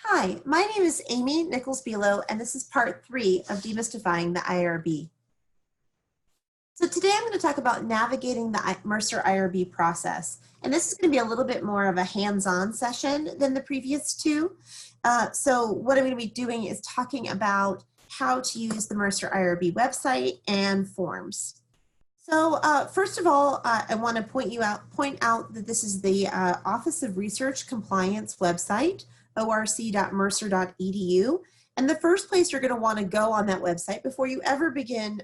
Hi, my name is Amy Nichols-Belo, and this is part 3 of Demystifying the IRB. So today I'm going to talk about navigating the Mercer IRB process. And this is going to be a little bit more of a hands-on session than the previous two. So what I'm going to be doing is talking about how to use the Mercer IRB website and forms. So first of all, I want to point out that this is the Office of Research Compliance website, orc.mercer.edu. And the first place you're going to want to go on that website before you ever begin,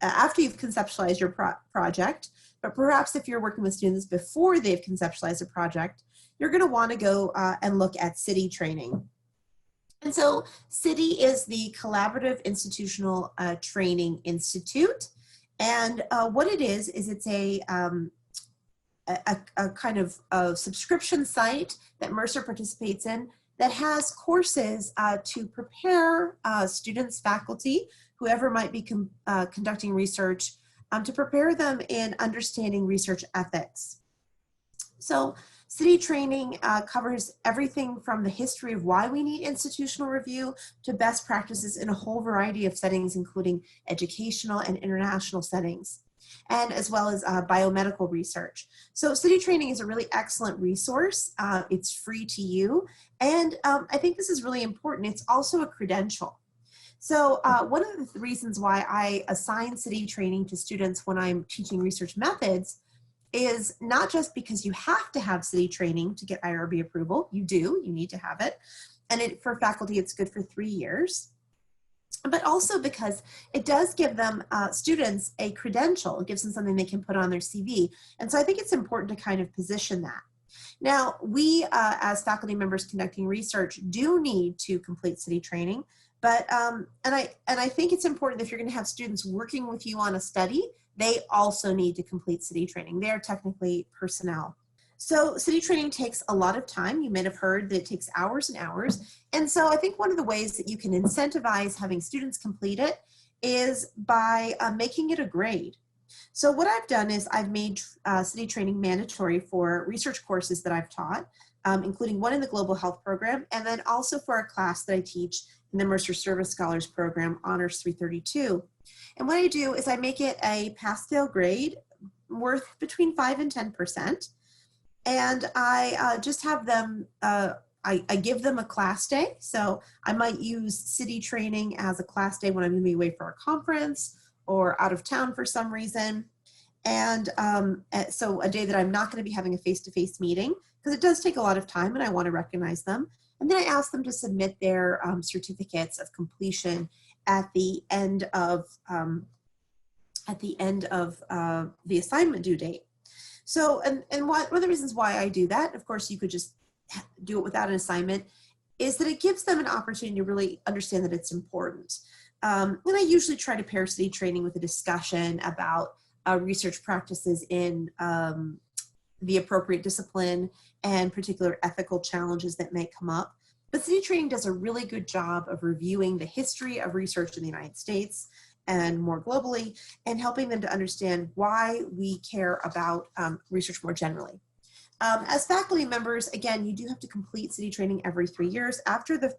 after you've conceptualized your project, but perhaps if you're working with students before they've conceptualized a project, you're going to want to go and look at CITI training. And so CITI is the Collaborative Institutional Training Institute. And what it is it's a kind of a subscription site that Mercer participates in that has courses to prepare students, faculty, whoever might be conducting research, to prepare them in understanding research ethics. So CITI training covers everything from the history of why we need institutional review to best practices in a whole variety of settings, including educational and international settings, and as well as biomedical research. So CITI training is a really excellent resource. It's free to you. And I think this is really important. It's also a credential. So one of the reasons why I assign CITI training to students when I'm teaching research methods is not just because you have to have CITI training to get IRB approval. You do, you need to have it. And for faculty, it's good for 3 years. But also because it does give them, students, a credential. It gives them something they can put on their CV. And so I think it's important to kind of position that. Now, we as faculty members conducting research do need to complete CITI training. But, and I think it's important if you're going to have students working with you on a study, they also need to complete CITI training. They are technically personnel. So CITI training takes a lot of time. You may have heard that it takes hours and hours. And so I think one of the ways that you can incentivize having students complete it is by making it a grade. So what I've done is I've made CITI training mandatory for research courses that I've taught, including one in the Global Health Program, and then also for a class that I teach in the Mercer Service Scholars Program, Honors 332. And what I do is I make it a pass-fail grade worth between 5 and 10%. And I just have them, I give them a class day. So I might use CITI training as a class day when I'm going to be away for a conference or out of town for some reason. And so a day that I'm not going to be having a face-to-face meeting, because it does take a lot of time and I want to recognize them. And then I ask them to submit their certificates of completion at the end of the assignment due date. So, and one of the reasons why I do that, of course, you could just do it without an assignment, is that it gives them an opportunity to really understand that it's important. And I usually try to pair CITI training with a discussion about research practices in the appropriate discipline and particular ethical challenges that may come up. But CITI training does a really good job of reviewing the history of research in the United States and more globally, and helping them to understand why we care about research more generally. As faculty members, again, you do have to complete CITI training every 3 years. After the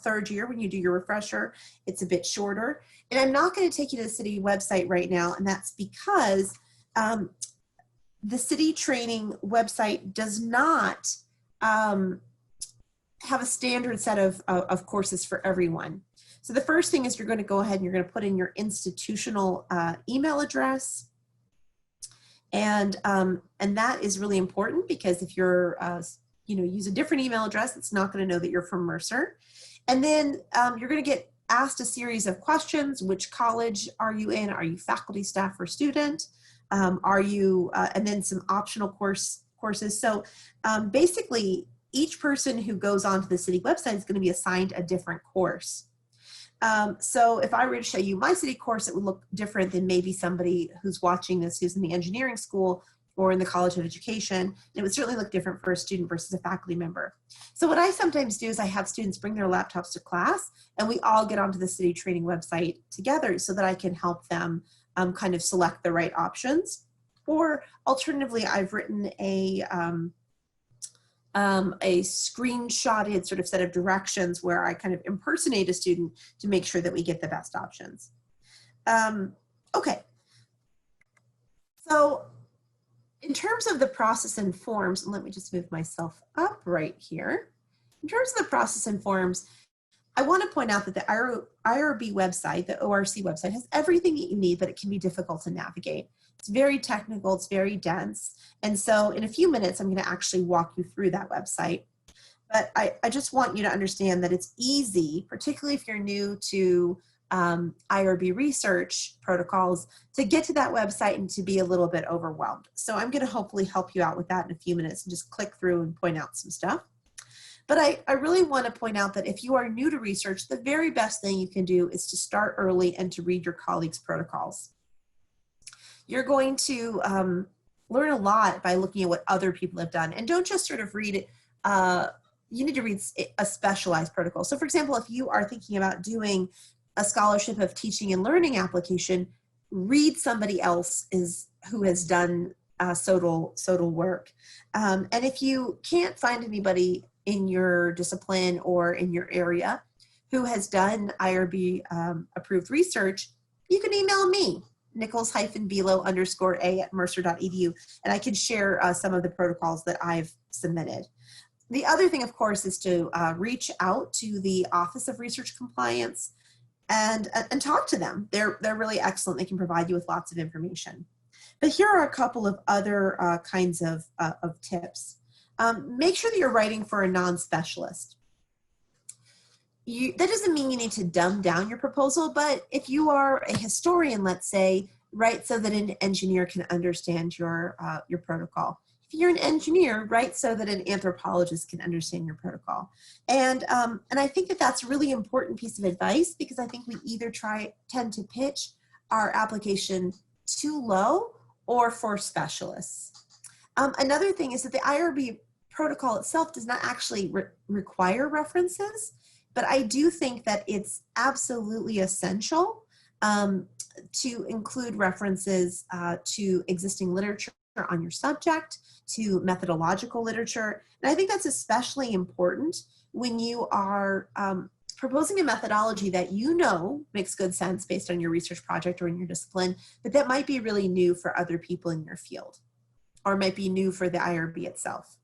third year, when you do your refresher, it's a bit shorter. And I'm not going to take you to the CITI website right now, and that's because the CITI training website does not have a standard set of courses for everyone. So the first thing is you're going to go ahead and you're going to put in your institutional email address. And that is really important because if you're, use a different email address, it's not going to know that you're from Mercer. And then you're going to get asked a series of questions. Which college are you in? Are you faculty, staff, or student? Are you, and then some optional courses. So basically, each person who goes onto the CITI website is going to be assigned a different course. So if I were to show you my CITI course, it would look different than maybe somebody who's watching this who's in the engineering school or in the College of Education. It would certainly look different for a student versus a faculty member. So what I sometimes do is I have students bring their laptops to class and we all get onto the CITI training website together so that I can help them kind of select the right options. Or alternatively, I've written a a screenshotted sort of set of directions where I kind of impersonate a student to make sure that we get the best options. Okay, so in terms of the process and forms, and let me just move myself up right here. In terms of the process and forms, I want to point out that the IRB website, the ORC website, has everything that you need, but it can be difficult to navigate. It's very technical, it's very dense. And so in a few minutes, I'm going to actually walk you through that website. But I just want you to understand that it's easy, particularly if you're new to IRB research protocols, to get to that website and to be a little bit overwhelmed. So I'm going to hopefully help you out with that in a few minutes and just click through and point out some stuff. But I really want to point out that if you are new to research, the very best thing you can do is to start early and to read your colleagues' protocols. You're going to learn a lot by looking at what other people have done. And don't just sort of read it. You need to read a specialized protocol. So for example, if you are thinking about doing a scholarship of teaching and learning application, read somebody else who has done SOTL work. And if you can't find anybody in your discipline or in your area who has done IRB approved research, you can email me, Nichols-Belo_A@mercer.edu, and I can share some of the protocols that I've submitted. The other thing, of course, is to reach out to the Office of Research Compliance and talk to them. They're really excellent. They can provide you with lots of information. But here are a couple of other kinds of tips. Make sure that you're writing for a non-specialist. That doesn't mean you need to dumb down your proposal, but if you are a historian, let's say, write so that an engineer can understand your protocol. If you're an engineer, write so that an anthropologist can understand your protocol. And I think that that's a really important piece of advice, because I think we either tend to pitch our application too low or for specialists. Another thing is that the IRB protocol itself does not actually require references, but I do think that it's absolutely essential to include references to existing literature on your subject, to methodological literature. And I think that's especially important when you are proposing a methodology that you know makes good sense based on your research project or in your discipline, but that might be really new for other people in your field, or might be new for the IRB itself.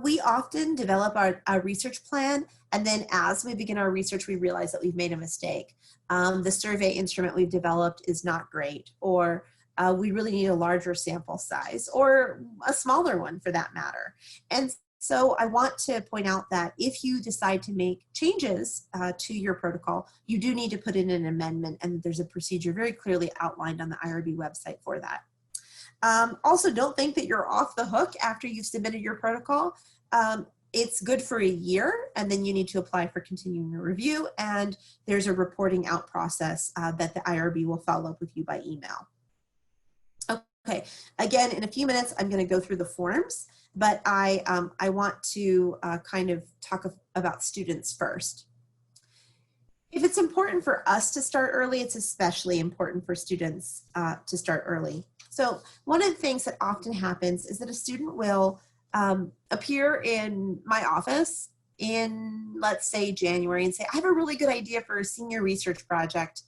We often develop our research plan, and then as we begin our research, we realize that we've made a mistake. The survey instrument we've developed is not great, or we really need a larger sample size, or a smaller one for that matter. And so I want to point out that if you decide to make changes to your protocol, you do need to put in an amendment, and there's a procedure very clearly outlined on the IRB website for that. Also, don't think that you're off the hook after you've submitted your protocol. It's good for a year, and then you need to apply for continuing review, and there's a reporting out process that the IRB will follow up with you by email. Okay, again, in a few minutes, I'm going to go through the forms, but I want to kind of talk about students first. If it's important for us to start early, it's especially important for students to start early. So one of the things that often happens is that a student will appear in my office in, let's say, January and say, I have a really good idea for a senior research project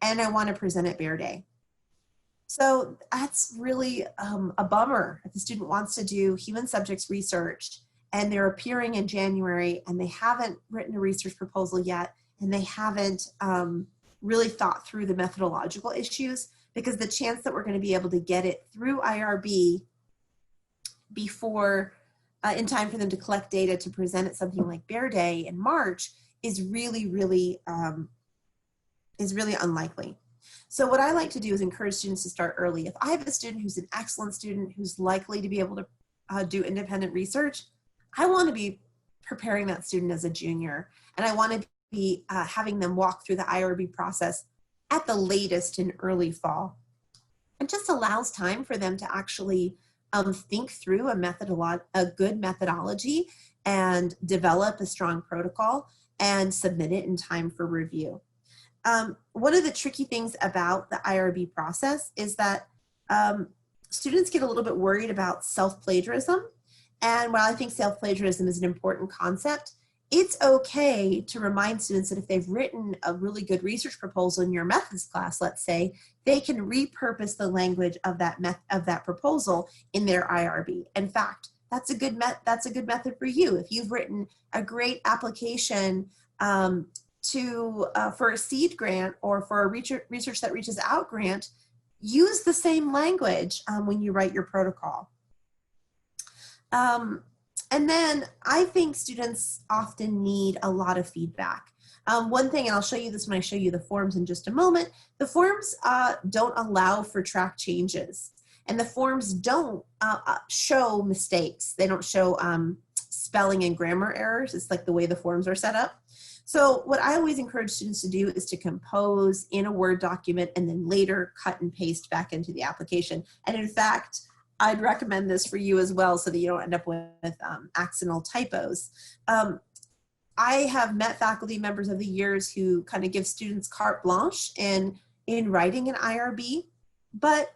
and I want to present at Bear Day. So that's really a bummer if the student wants to do human subjects research and they're appearing in January and they haven't written a research proposal yet, and they haven't really thought through the methodological issues, because the chance that we're going to be able to get it through IRB before, in time for them to collect data to present at something like Bear Day in March is really, really unlikely. So what I like to do is encourage students to start early. If I have a student who's an excellent student who's likely to be able to do independent research, I want to be preparing that student as a junior, and I want to be having them walk through the IRB process at the latest in early fall. It just allows time for them to actually think through a good methodology and develop a strong protocol and submit it in time for review. One of the tricky things about the IRB process is that students get a little bit worried about self-plagiarism, And while I think self-plagiarism is an important concept, it's okay to remind students that if they've written a really good research proposal in your methods class, let's say, they can repurpose the language of that proposal in their IRB. In fact, that's a good method for you. If you've written a great application for a seed grant or for a research that reaches out grant, use the same language when you write your protocol. And then I think students often need a lot of feedback. One thing, and I'll show you this when I show you the forms in just a moment, the forms don't allow for track changes. And the forms don't show mistakes. They don't show spelling and grammar errors. It's like the way the forms are set up. So what I always encourage students to do is to compose in a Word document and then later cut and paste back into the application. And in fact, I'd recommend this for you as well so that you don't end up with accidental typos. I have met faculty members of the years who kind of give students carte blanche in writing an IRB, but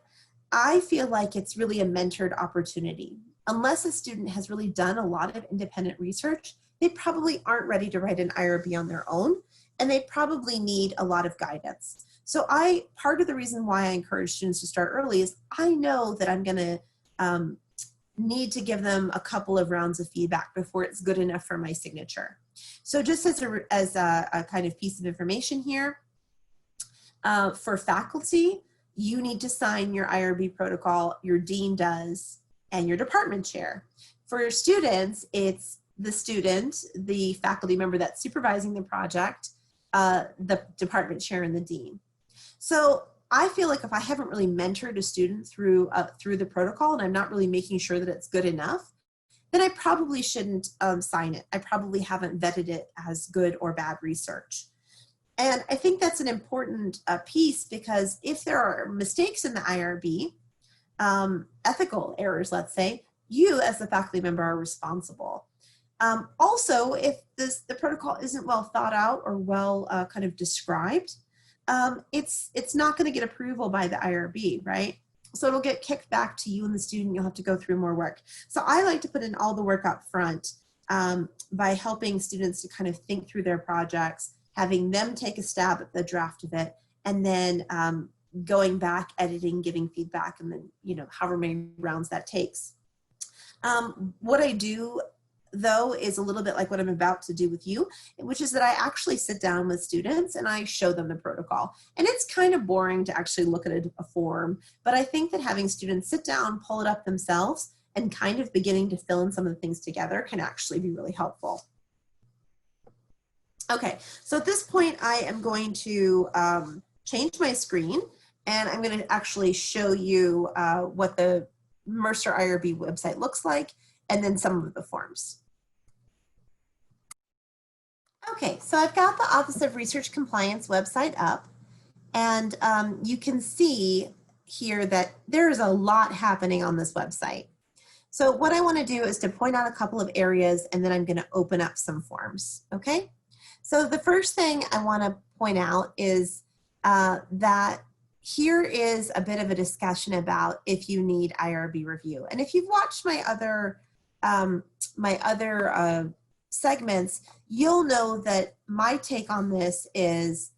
I feel like it's really a mentored opportunity. Unless a student has really done a lot of independent research, they probably aren't ready to write an IRB on their own, and they probably need a lot of guidance. So part of the reason why I encourage students to start early is I know that I'm gonna need to give them a couple of rounds of feedback before it's good enough for my signature. So just as a kind of piece of information here, for faculty, you need to sign your IRB protocol, your dean does, and your department chair. For your students, it's the student, the faculty member that's supervising the project, the department chair, and the dean. So I feel like if I haven't really mentored a student through the protocol and I'm not really making sure that it's good enough, then I probably shouldn't sign it. I probably haven't vetted it as good or bad research. And I think that's an important piece, because if there are mistakes in the IRB, ethical errors, let's say, you as the faculty member are responsible. Also, if the protocol isn't well thought out or well kind of described, it's not going to get approval by the IRB, right? So it'll get kicked back to you and the student. You'll have to go through more work. So I like to put in all the work up front by helping students to kind of think through their projects, having them take a stab at the draft of it, and then going back, editing, giving feedback, and then, you know, however many rounds that takes. What I do, though, is a little bit like what I'm about to do with you, which is that I actually sit down with students and I show them the protocol. And it's kind of boring to actually look at a form, but I think that having students sit down, pull it up themselves, and kind of beginning to fill in some of the things together can actually be really helpful. Okay, so at this point I am going to change my screen, and I'm going to actually show you what the Mercer IRB website looks like, and then some of the forms. Okay, so I've got the Office of Research Compliance website up, and you can see here that there's a lot happening on this website. So what I want to do is to point out a couple of areas, and then I'm going to open up some forms, okay? So the first thing I want to point out is that here is a bit of a discussion about if you need IRB review. And if you've watched my other segments, you'll know that my take on this is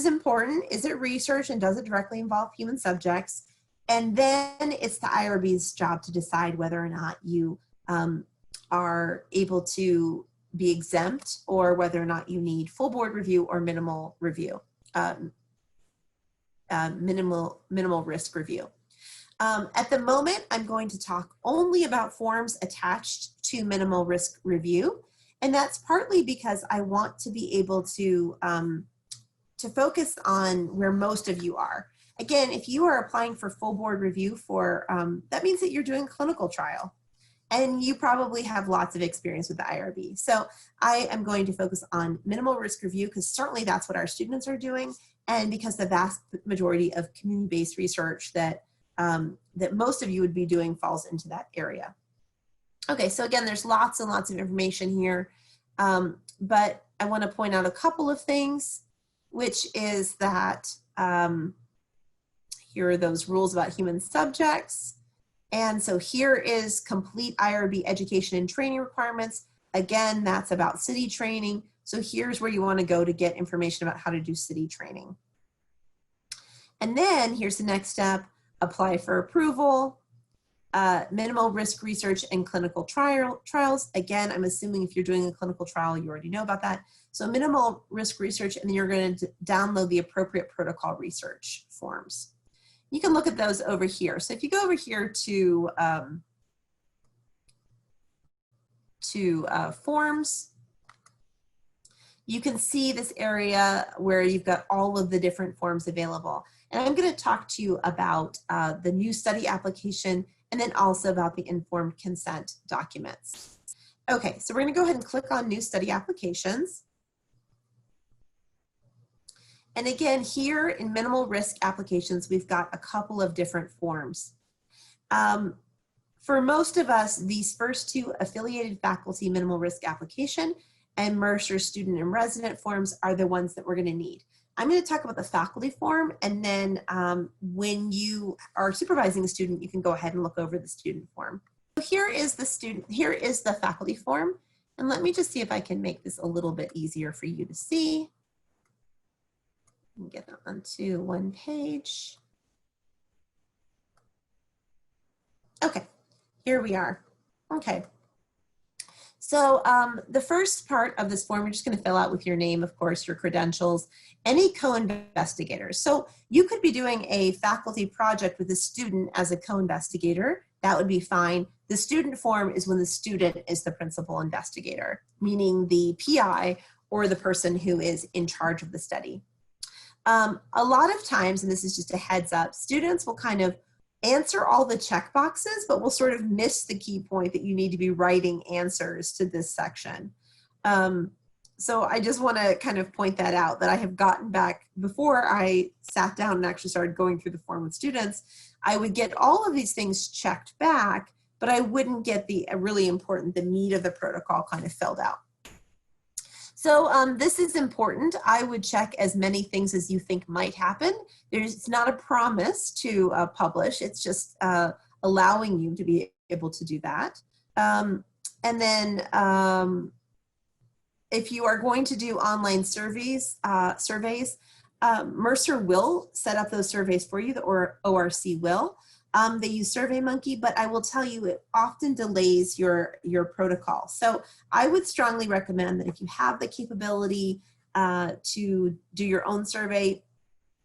important. Is it research, and does it directly involve human subjects? And then it's the IRB's job to decide whether or not you are able to be exempt, or whether or not you need full board review or minimal review, minimal risk review. At the moment, I'm going to talk only about forms attached to minimal risk review, and that's partly because I want to be able to focus on where most of you are. Again, if you are applying for full board review for, that means that you're doing clinical trial, and you probably have lots of experience with the IRB. So I am going to focus on minimal risk review, because certainly that's what our students are doing, and because the vast majority of community-based research that most of you would be doing falls into that area. Okay, so again, there's lots and lots of information here, but I want to point out a couple of things, which is that here are those rules about human subjects. And so here is complete IRB education and training requirements. Again, that's about city training. So here's where you want to go to get information about how to do city training. And then here's the next step: apply for approval, minimal risk research and clinical trials. Again, I'm assuming if you're doing a clinical trial, you already know about that. So minimal risk research, and then you're going to download the appropriate protocol research forms. You can look at those over here. So if you go over here to forms, you can see this area where you've got all of the different forms available. And I'm going to talk to you about the new study application, and then also about the informed consent documents. Okay, so we're going to go ahead and click on new study applications. And again, here in minimal risk applications, we've got a couple of different forms. For most of us, these first two, affiliated faculty minimal risk application and Mercer student and resident forms, are the ones that we're going to need. I'm going to talk about the faculty form, and then when you are supervising a student, you can go ahead and look over the student form. So here is the faculty form, and let me just see if I can make this a little bit easier for you to see. Get that onto one page. Okay, here we are. Okay. So the first part of this form, you're just going to fill out with your name, of course, your credentials, any co-investigators. So you could be doing a faculty project with a student as a co-investigator. That would be fine. The student form is when the student is the principal investigator, meaning the PI or the person who is in charge of the study. A lot of times, and this is just a heads up, students will kind of answer all the check boxes, but will sort of miss the key point that you need to be writing answers to this section. So I just want to kind of point that out, that I have gotten back, before I sat down and actually started going through the form with students, I would get all of these things checked back, but I wouldn't get the really important, the meat of the protocol kind of filled out. So this is important. I would check as many things as you think might happen. It's not a promise to publish. It's just allowing you to be able to do that. And then if you are going to do online surveys, Mercer will set up those surveys for you, or ORC will. They use SurveyMonkey, but I will tell you it often delays your protocol. So I would strongly recommend that if you have the capability to do your own survey,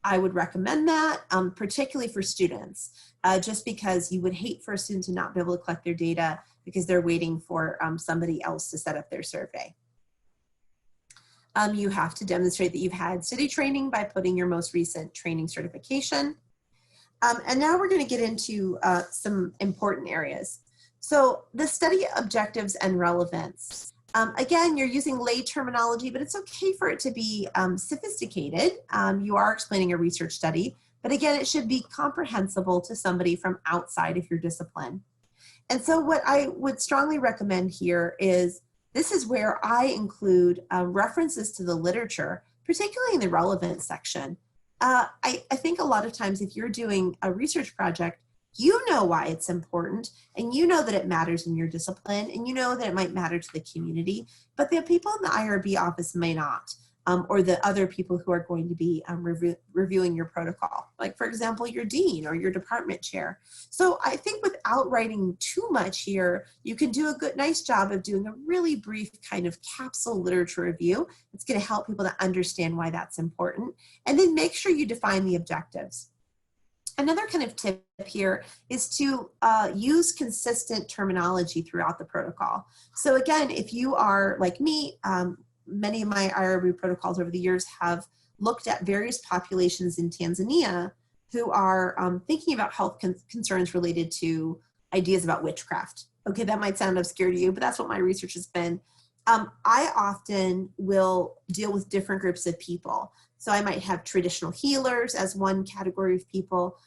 I would recommend that, particularly for students, just because you would hate for a student to not be able to collect their data because they're waiting for somebody else to set up their survey. You have to demonstrate that you've had city training by putting your most recent training certification. And now we're going to get into some important areas. So the study objectives and relevance. Again, you're using lay terminology, but it's okay for it to be sophisticated. You are explaining a research study, but again, it should be comprehensible to somebody from outside of your discipline. And so what I would strongly recommend here is, this is where I include references to the literature, particularly in the relevance section. I think a lot of times if you're doing a research project, you know why it's important, and you know that it matters in your discipline, and you know that it might matter to the community, but the people in the IRB office may not, or the other people who are going to be reviewing your protocol, like for example, your dean or your department chair. So I think without writing too much here, you can do a nice job of doing a really brief kind of capsule literature review. It's going to help people to understand why that's important, and then make sure you define the objectives. Another kind of tip here is to use consistent terminology throughout the protocol. So again, if you are like me, many of my IRB protocols over the years have looked at various populations in Tanzania who are thinking about health concerns related to ideas about witchcraft. Okay, that might sound obscure to you, but that's what my research has been. I often will deal with different groups of people. So I might have traditional healers as one category of people,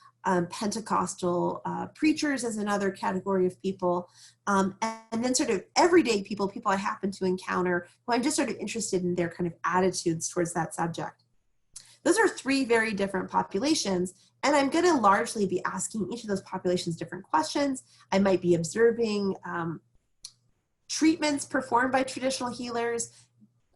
Pentecostal preachers as another category of people, and then sort of everyday people I happen to encounter who I'm just sort of interested in their kind of attitudes towards that subject. Those are three very different populations, and I'm going to largely be asking each of those populations different questions. I might be observing treatments performed by traditional healers.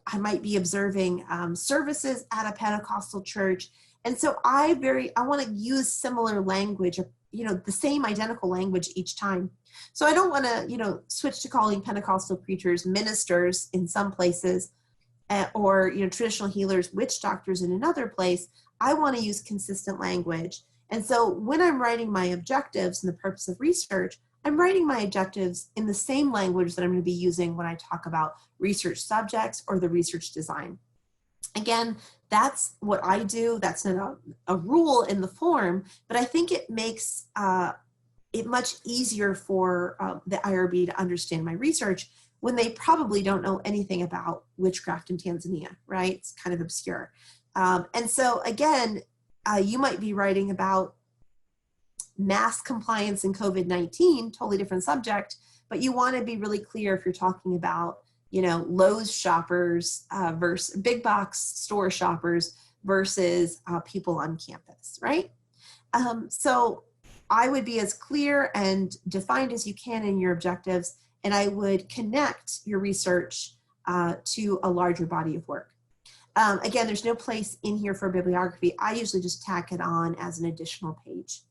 I might be observing services at a Pentecostal church. And so I want to use similar language, the same identical language each time. So I don't want to, switch to calling Pentecostal preachers ministers in some places, or, traditional healers witch doctors in another place. I want to use consistent language. And so when I'm writing my objectives and the purpose of research, I'm writing my objectives in the same language that I'm going to be using when I talk about research subjects or the research design. Again, that's what I do. That's not a rule in the form, but I think it makes it much easier for the IRB to understand my research when they probably don't know anything about witchcraft in Tanzania, right? It's kind of obscure. And so again, you might be writing about mask compliance in COVID-19, totally different subject, but you want to be really clear if you're talking about, Lowe's shoppers versus big box store shoppers versus people on campus, right? So I would be as clear and defined as you can in your objectives, and I would connect your research to a larger body of work. Again, there's no place in here for bibliography. I usually just tack it on as an additional page.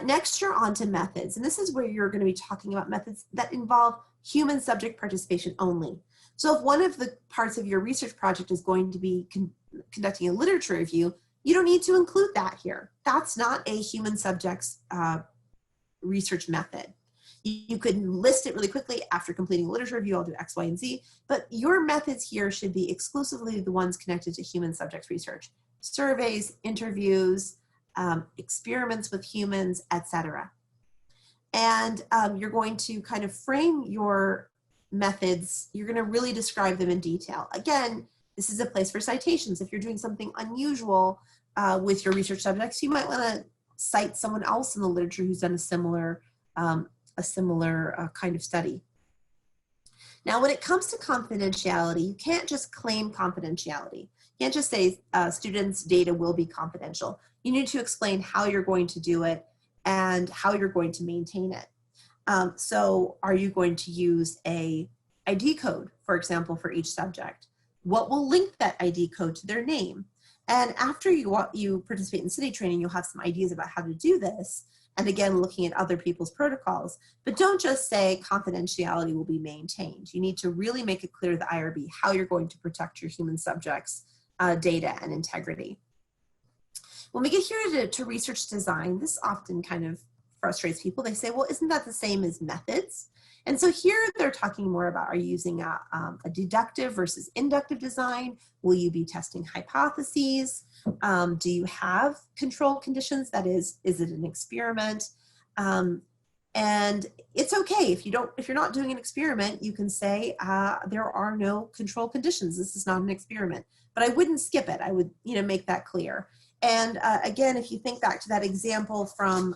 Next, you're on to methods, and this is where you're going to be talking about methods that involve human subject participation only. So if one of the parts of your research project is going to be conducting a literature review, you don't need to include that here. That's not a human subjects research method. You could list it really quickly after completing a literature review, I'll do X, Y, and Z, but your methods here should be exclusively the ones connected to human subjects research. Surveys, interviews, experiments with humans, etc. And you're going to kind of frame your methods. You're going to really describe them in detail. Again, this is a place for citations. If you're doing something unusual with your research subjects, you might want to cite someone else in the literature who's done a similar kind of study. Now, when it comes to confidentiality, you can't just claim confidentiality. You can't just say students' data will be confidential. You need to explain how you're going to do it and how you're going to maintain it. So are you going to use a ID code, for example, for each subject? What will link that ID code to their name? And after you participate in city training, you'll have some ideas about how to do this. And again, looking at other people's protocols. But don't just say confidentiality will be maintained. You need to really make it clear to the IRB how you're going to protect your human subjects' data and integrity. When we get here to research design, this often kind of frustrates people. They say, well, isn't that the same as methods? And so here they're talking more about, are you using a deductive versus inductive design? Will you be testing hypotheses? Do you have control conditions? That is it an experiment? And it's okay if you're not doing an experiment, you can say there are no control conditions. This is not an experiment. But I wouldn't skip it. I would make that clear. And again, if you think back to that example from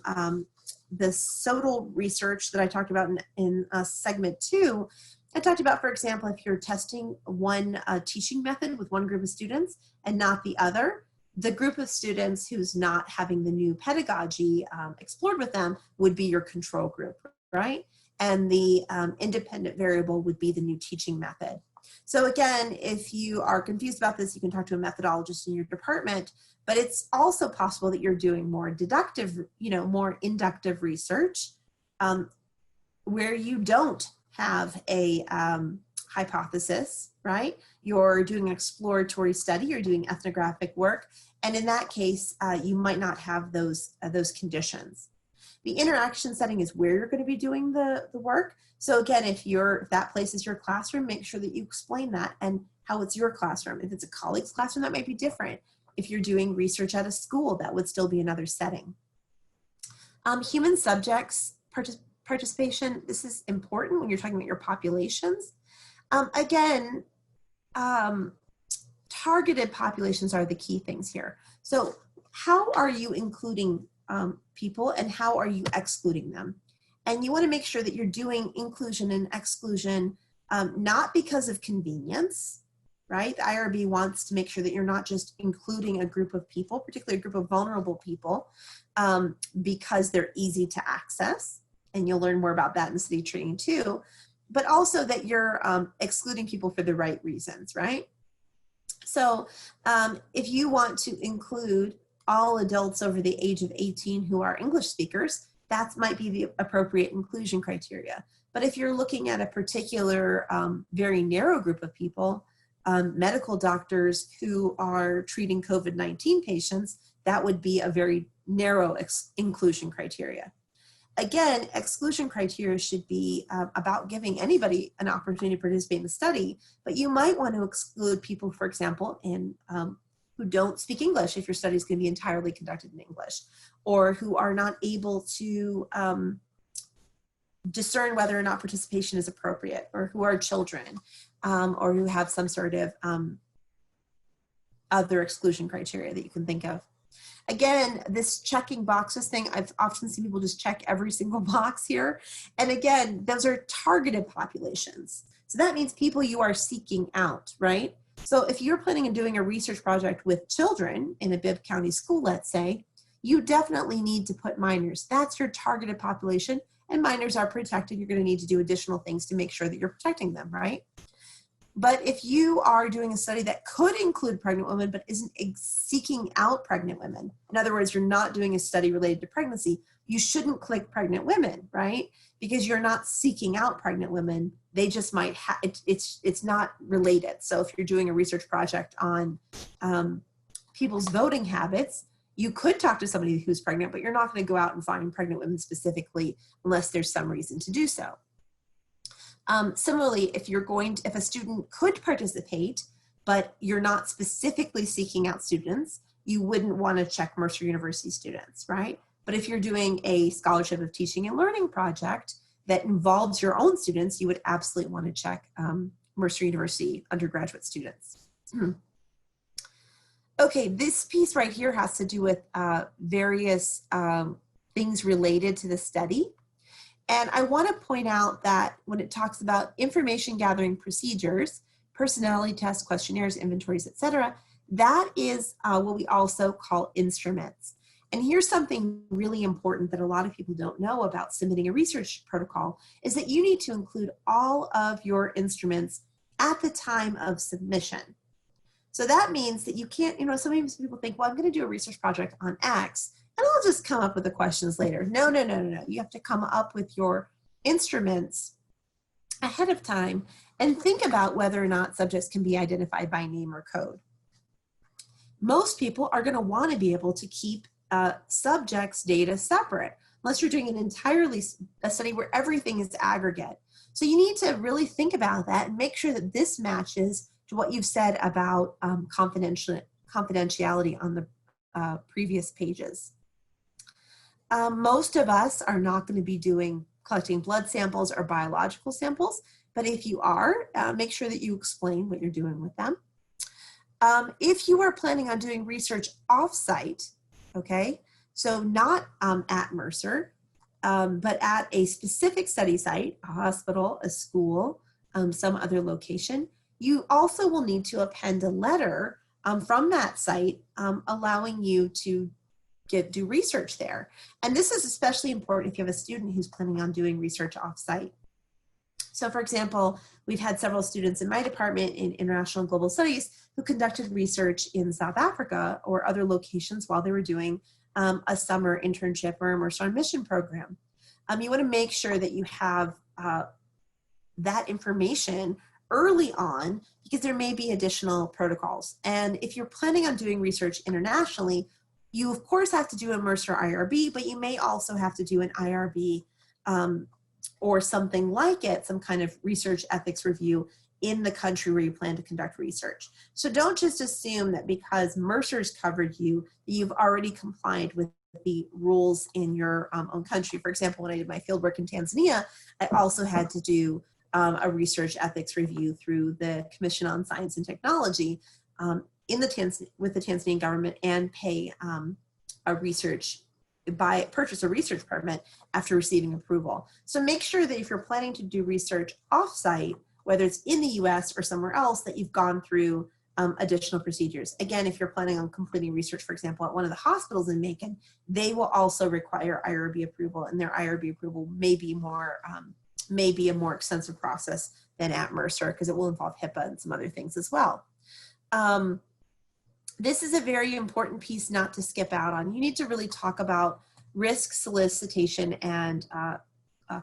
the SOTL research that I talked about in segment 2, I talked about, for example, if you're testing one teaching method with one group of students and not the other, the group of students who's not having the new pedagogy explored with them would be your control group, right? And the independent variable would be the new teaching method. So again, if you are confused about this, you can talk to a methodologist in your department, but it's also possible that you're doing more deductive, more inductive research where you don't have a hypothesis, right? You're doing an exploratory study, you're doing ethnographic work, and in that case, you might not have those conditions. The interaction setting is where you're going to be doing the work. So again, if that place is your classroom, make sure that you explain that and how it's your classroom. If it's a colleague's classroom, that might be different. If you're doing research at a school, that would still be another setting. Human subjects participation, this is important when you're talking about your populations. Again, targeted populations are the key things here. So how are you including people and how are you excluding them? And you want to make sure that you're doing inclusion and exclusion not because of convenience, right? The IRB wants to make sure that you're not just including a group of people, particularly a group of vulnerable people, because they're easy to access. And you'll learn more about that in the study training too, but also that you're excluding people for the right reasons, right? So if you want to include all adults over the age of 18 who are English speakers, that might be the appropriate inclusion criteria. But if you're looking at a particular very narrow group of people, medical doctors who are treating COVID-19 patients, that would be a very narrow inclusion criteria. Again, exclusion criteria should be about giving anybody an opportunity to participate in the study, but you might want to exclude people, for example, who don't speak English if your study is going to be entirely conducted in English, or who are not able to discern whether or not participation is appropriate, or who are children, or who have some sort of other exclusion criteria that you can think of. Again, this checking boxes thing, I've often seen people just check every single box here. And again, those are targeted populations. So that means people you are seeking out, right? So if you're planning on doing a research project with children in a Bibb County school, let's say, you definitely need to put minors. That's your targeted population, and minors are protected. You're going to need to do additional things to make sure that you're protecting them, right? But if you are doing a study that could include pregnant women but isn't seeking out pregnant women, in other words, you're not doing a study related to pregnancy, you shouldn't click pregnant women, right? Because you're not seeking out pregnant women. They just might have, it's not related. So if you're doing a research project on people's voting habits, you could talk to somebody who's pregnant, but you're not going to go out and find pregnant women specifically unless there's some reason to do so. Similarly, if a student could participate, but you're not specifically seeking out students, you wouldn't want to check Mercer University students, right? But if you're doing a scholarship of teaching and learning project that involves your own students, you would absolutely want to check Mercer University undergraduate students. Okay, this piece right here has to do with various things related to the study. And I want to point out that when it talks about information gathering procedures, personality tests, questionnaires, inventories, etc., that is what we also call instruments. And here's something really important that a lot of people don't know about submitting a research protocol, is that you need to include all of your instruments at the time of submission. So that means that you can't, sometimes people think, well, I'm going to do a research project on X, and I'll just come up with the questions later. No. You have to come up with your instruments ahead of time and think about whether or not subjects can be identified by name or code. Most people are going to want to be able to keep subjects' data separate, unless you're doing a study where everything is aggregate. So you need to really think about that and make sure that this matches to what you've said about confidentiality on the previous pages. Most of us are not going to be collecting blood samples or biological samples, but if you are, make sure that you explain what you're doing with them. If you are planning on doing research off-site, okay, so not at Mercer, but at a specific study site, a hospital, a school, some other location, you also will need to append a letter from that site allowing you to do research there. And this is especially important if you have a student who's planning on doing research off-site. So for example, we've had several students in my department in International and Global Studies who conducted research in South Africa or other locations while they were doing a summer internship or a Mercer on Mission program. You want to make sure that you have that information early on, because there may be additional protocols. And if you're planning on doing research internationally, you of course have to do a Mercer IRB, but you may also have to do an IRB or something like it, some kind of research ethics review in the country where you plan to conduct research. So don't just assume that because Mercer's covered you, that you've already complied with the rules in your own country. For example, when I did my fieldwork in Tanzania, I also had to do a research ethics review through the Commission on Science and Technology with the Tanzanian government, and pay purchase a research permit after receiving approval. So make sure that if you're planning to do research off-site, whether it's in the US or somewhere else, that you've gone through additional procedures. Again, if you're planning on completing research, for example, at one of the hospitals in Macon, they will also require IRB approval, and their IRB approval may be a more extensive process than at Mercer, because it will involve HIPAA and some other things as well. This is a very important piece not to skip out on. You need to really talk about risk, solicitation, and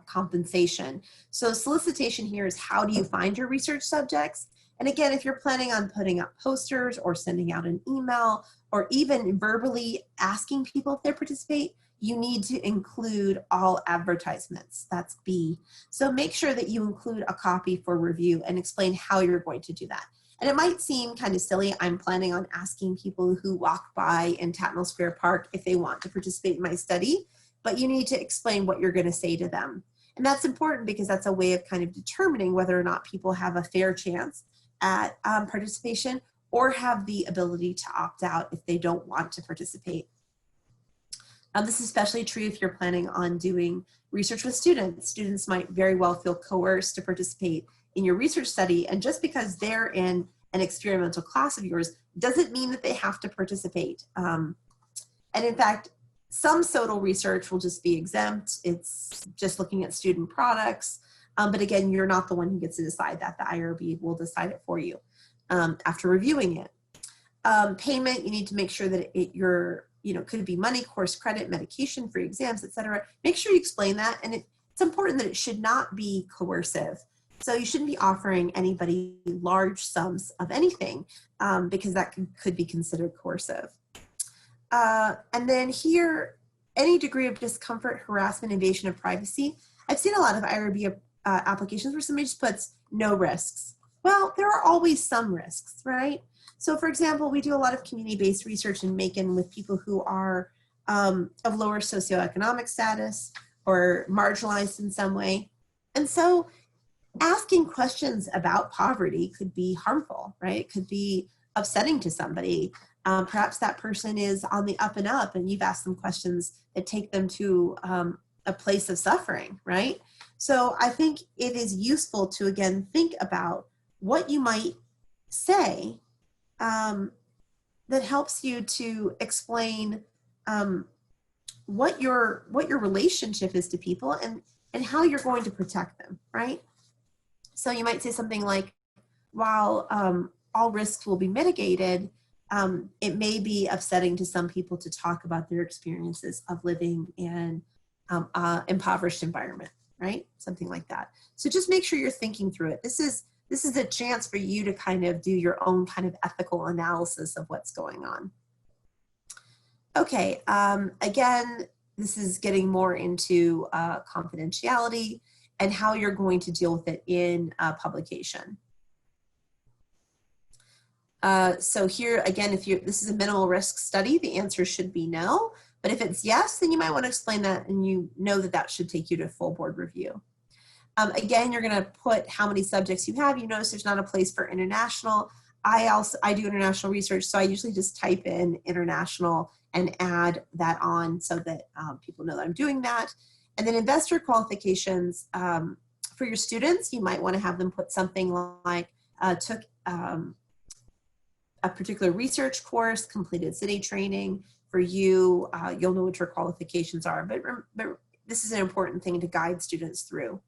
compensation. So solicitation here is, how do you find your research subjects? And again, if you're planning on putting up posters or sending out an email or even verbally asking people if they participate, you need to include all advertisements. That's B. So make sure that you include a copy for review and explain how you're going to do that. And it might seem kind of silly. I'm planning on asking people who walk by in Tatnall Square Park if they want to participate in my study, but you need to explain what you're going to say to them. And that's important because that's a way of kind of determining whether or not people have a fair chance at participation or have the ability to opt out if they don't want to participate. This is especially true if you're planning on doing research with students. Students might very well feel coerced to participate in your research study, and just because they're in an experimental class of yours doesn't mean that they have to participate. And in fact, some SOTL research will just be exempt. It's just looking at student products. But again, you're not the one who gets to decide that. The IRB will decide it for you after reviewing it. Payment, you need to make sure that could be money, course credit, medication, free exams, etc. Make sure you explain that. And it's important that it should not be coercive. So you shouldn't be offering anybody large sums of anything because that could be considered coercive. And then here, any degree of discomfort, harassment, invasion of privacy. I've seen a lot of IRB applications where somebody just puts no risks. Well, there are always some risks, right? So for example, we do a lot of community-based research in Macon with people who are of lower socioeconomic status or marginalized in some way. And so asking questions about poverty could be harmful, right? It could be upsetting to somebody. Perhaps that person is on the up and up and you've asked them questions that take them to a place of suffering, right? So I think it is useful to, again, think about what you might say that helps you to explain what your relationship is to people and how you're going to protect them, right? So you might say something like, while all risks will be mitigated, it may be upsetting to some people to talk about their experiences of living in impoverished environment, right? Something like that. So just make sure you're thinking through it. This is a chance for you to kind of do your own kind of ethical analysis of what's going on. Okay, again, this is getting more into confidentiality and how you're going to deal with it in publication. So here, again, this is a minimal risk study, the answer should be no. But if it's yes, then you might want to explain that, and you know that should take you to full board review. Again, you're going to put how many subjects you have. You notice there's not a place for international. I do international research, so I usually just type in international and add that on so that people know that I'm doing that. And then investor qualifications for your students, you might want to have them put something like took a particular research course, completed city training. For you, you'll know what your qualifications are, but this is an important thing to guide students through.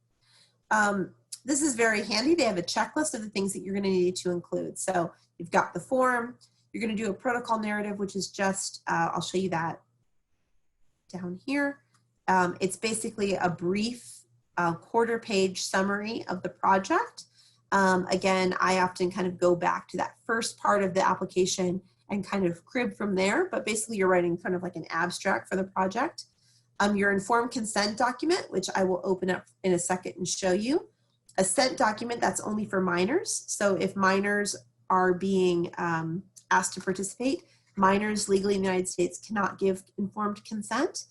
This is very handy. They have a checklist of the things that you're going to need to include. So you've got the form, you're going to do a protocol narrative, which is just, I'll show you that down here. It's basically a brief quarter-page summary of the project. Again, I often kind of go back to that first part of the application and kind of crib from there, but basically you're writing kind of like an abstract for the project. Your informed consent document, which I will open up in a second and show you. Assent document, that's only for minors. So if minors are being asked to participate, minors legally in the United States cannot give informed consent.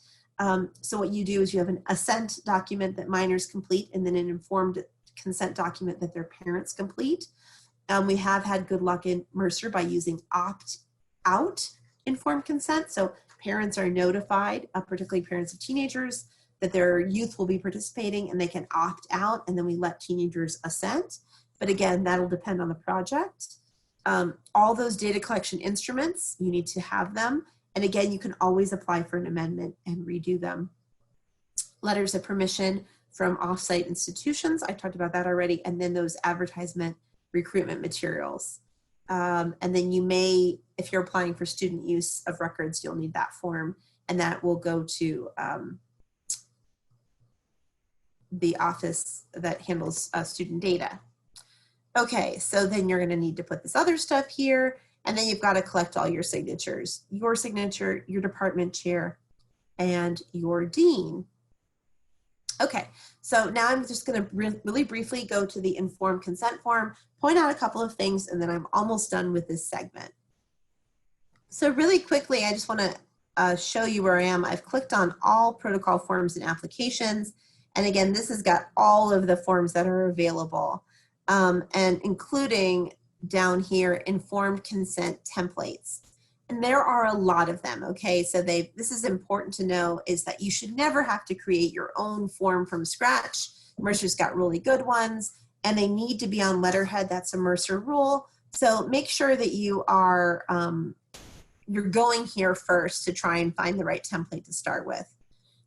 So what you do is you have an assent document that minors complete and then an informed consent document that their parents complete. We have had good luck in Mercer by using opt-out informed consent. So parents are notified, particularly parents of teenagers, that their youth will be participating and they can opt out, and then we let teenagers assent. but again, that'll depend on the project. All those data collection instruments, you need to have them. And again, you can always apply for an amendment and redo them. Letters of permission from offsite institutions, I talked about that already, and then those advertisement recruitment materials. And then you may, if you're applying for student use of records, you'll need that form, and that will go to the office that handles student data. Okay, so then you're gonna need to put this other stuff here, and then you've got to collect all your signatures, your signature, your department chair, and your dean. Okay, so now I'm just gonna really briefly go to the informed consent form, point out a couple of things, and then I'm almost done with this segment. So really quickly, I just wanna show you where I am. I've clicked on all protocol forms and applications. And again, this has got all of the forms that are available, and including down here, informed consent templates. And there are a lot of them, okay? So this is important to know, is that you should never have to create your own form from scratch. Mercer's got really good ones, and they need to be on letterhead. That's a Mercer rule. So make sure that you are, you're going here first to try and find the right template to start with.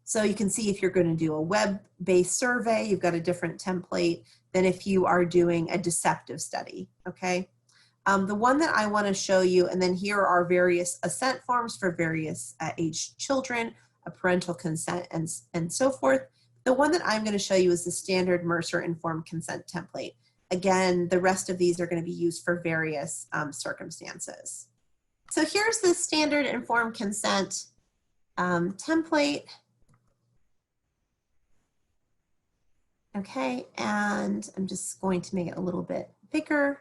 So you can see if you're going to do a web-based survey, you've got a different template than if you are doing a deceptive study, okay? The one that I want to show you, and then here are various assent forms for various aged children, a parental consent, and so forth. The one that I'm going to show you is the standard Mercer informed consent template. Again, the rest of these are going to be used for various circumstances. So here's the standard informed consent template. Okay, and I'm just going to make it a little bit bigger.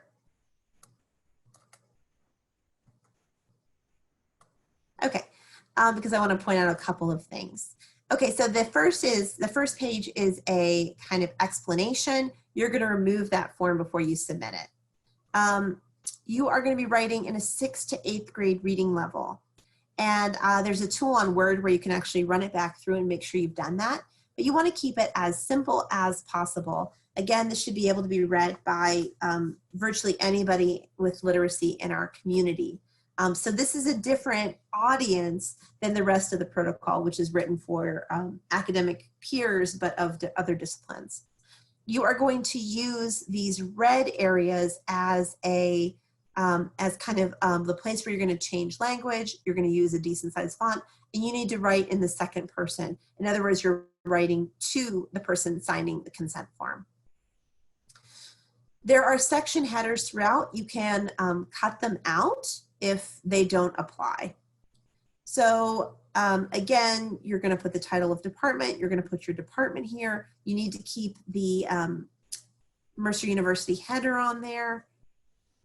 Okay, because I want to point out a couple of things. Okay, so the first page is a kind of explanation. You're going to remove that form before you submit it. You are going to be writing in a 6th to 8th grade reading level. And there's a tool on Word where you can actually run it back through and make sure you've done that. But you want to keep it as simple as possible. Again, this should be able to be read by virtually anybody with literacy in our community. So this is a different audience than the rest of the protocol, which is written for academic peers, but of other disciplines. You are going to use these red areas as a kind of the place where you're going to change language. You're going to use a decent sized font, and you need to write in the second person. In other words, you're writing to the person signing the consent form. There are section headers throughout. You can cut them out if they don't apply. So again, you're going to put the title of department. You're going to put your department here. You need to keep the Mercer University header on there.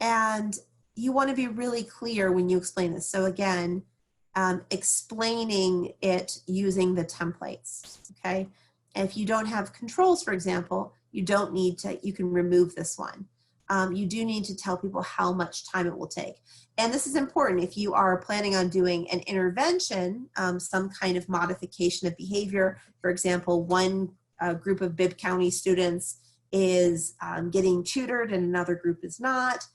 And you want to be really clear when you explain this. So again, explaining it using the templates, okay? And if you don't have controls, for example, you don't need to, you can remove this one. You do need to tell people how much time it will take. And this is important if you are planning on doing an intervention, some kind of modification of behavior. For example, one group of Bibb County students is getting tutored and another group is not.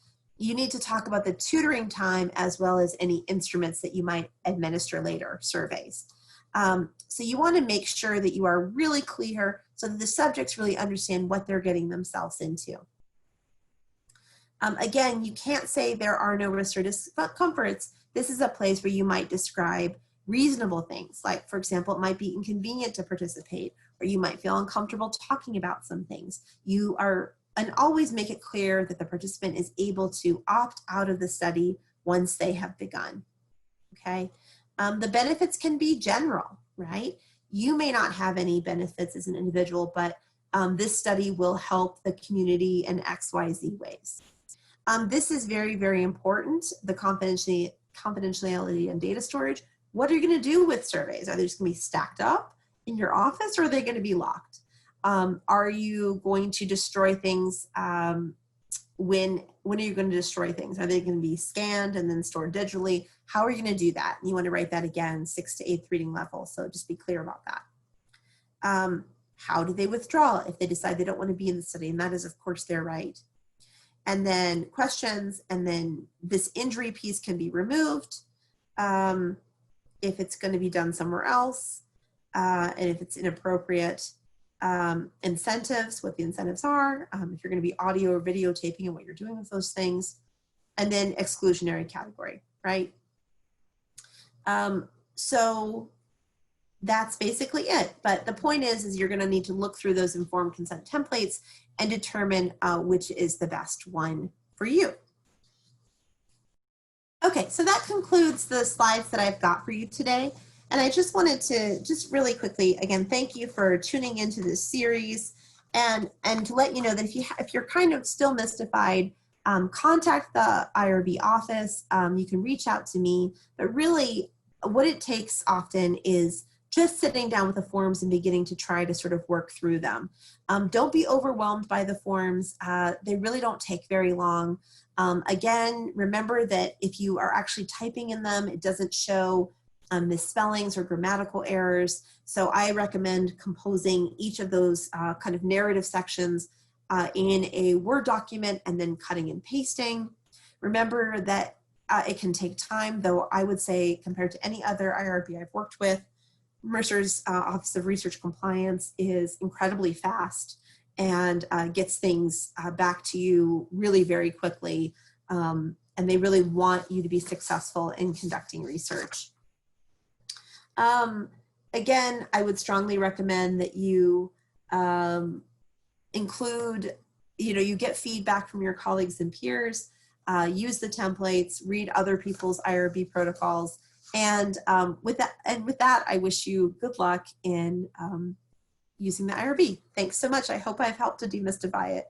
You need to talk about the tutoring time as well as any instruments that you might administer later, surveys. So you want to make sure that you are really clear so that the subjects really understand what they're getting themselves into. Again, you can't say there are no risks or discomforts. This is a place where you might describe reasonable things. Like, for example, it might be inconvenient to participate, or you might feel uncomfortable talking about some things. And always make it clear that the participant is able to opt out of the study once they have begun, okay? The benefits can be general, right? You may not have any benefits as an individual, but this study will help the community in XYZ ways. This is very, very important, the confidentiality and data storage. What are you going to do with surveys? Are they just going to be stacked up in your office, or are they going to be locked? Are you going to destroy things? When are you going to destroy things? Are they going to be scanned and then stored digitally? How are you going to do that? And you want to write that again, 6th to 8th reading level. So just be clear about that. How do they withdraw if they decide they don't want to be in the study? And that is, of course, their right. and then questions, and then this injury piece can be removed if it's going to be done somewhere else, and if it's inappropriate. Incentives, what the incentives are, if you're going to be audio or videotaping and what you're doing with those things, and then exclusionary category, right? So that's basically it. But the point is you're going to need to look through those informed consent templates and determine which is the best one for you. Okay, so that concludes the slides that I've got for you today. And I just wanted to just really quickly, again, thank you for tuning into this series, and to let you know that if you're kind of still mystified, contact the IRB office. You can reach out to me, but really what it takes often is just sitting down with the forms and beginning to try to sort of work through them. Don't be overwhelmed by the forms. They really don't take very long. Again, remember that if you are actually typing in them, it doesn't show misspellings or grammatical errors. So I recommend composing each of those kind of narrative sections in a Word document and then cutting and pasting. Remember that it can take time, though I would say compared to any other IRB I've worked with, Mercer's Office of Research Compliance is incredibly fast and gets things back to you really very quickly. And they really want you to be successful in conducting research. Again, I would strongly recommend that you include, you get feedback from your colleagues and peers, use the templates, read other people's IRB protocols, and with that, I wish you good luck in using the IRB. Thanks so much. I hope I've helped to demystify it.